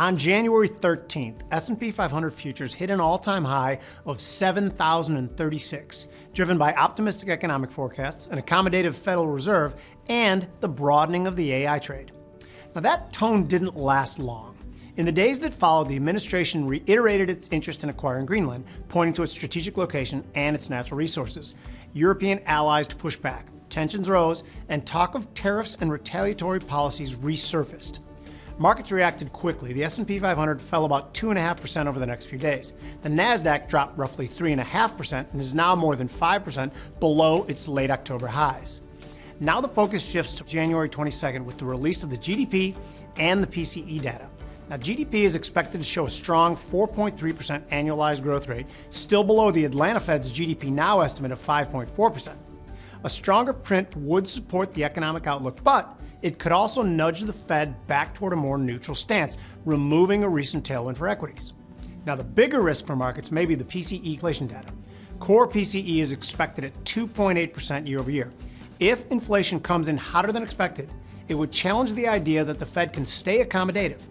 On January 13th, S&P 500 futures hit an all-time high of 7,036, driven by optimistic economic forecasts, an accommodative Federal Reserve, and the broadening of the AI trade. Now that tone didn't last long. In the days that followed, the administration reiterated its interest in acquiring Greenland, pointing to its strategic location and its natural resources. European allies pushed back, tensions rose, and talk of tariffs and retaliatory policies resurfaced. Markets reacted quickly. The S&P 500 fell about 2.5% over the next few days. The Nasdaq dropped roughly 3.5% and is now more than 5% below its late October highs. Now the focus shifts to January 22nd with the release of the GDP and the PCE data. Now GDP is expected to show a strong 4.3% annualized growth rate, still below the Atlanta Fed's GDPNow estimate of 5.4%. A stronger print would support the economic outlook, but it could also nudge the Fed back toward a more neutral stance, removing a recent tailwind for equities. Now, the bigger risk for markets may be the PCE inflation data. Core PCE is expected at 2.8% year over year. If inflation comes in hotter than expected, it would challenge the idea that the Fed can stay accommodative.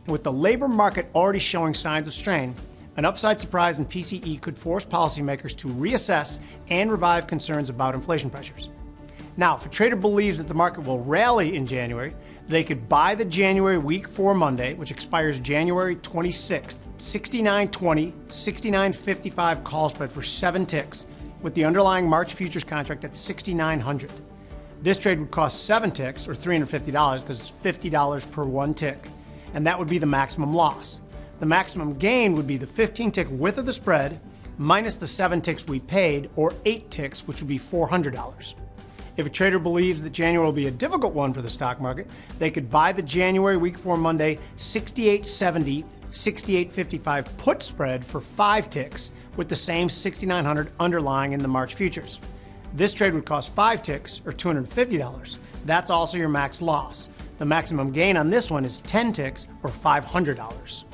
And with the labor market already showing signs of strain, an upside surprise in PCE could force policymakers to reassess and revive concerns about inflation pressures. Now, if a trader believes that the market will rally in January, they could buy the January week 4 Monday, which expires January 26th, 69.20, 69.55 call spread for 7 ticks, with the underlying March futures contract at 6,900. This trade would cost 7 ticks, or $350, because it's $50 per 1 tick, and that would be the maximum loss. The maximum gain would be the 15-tick width of the spread, minus the 7 ticks we paid, or 8 ticks, which would be $400. If a trader believes that January will be a difficult one for the stock market, they could buy the January week 4 Monday 68.70, 68.55 put spread for 5 ticks with the same 6,900 underlying in the March futures. This trade would cost 5 ticks or $250. That's also your max loss. The maximum gain on this one is 10 ticks or $500.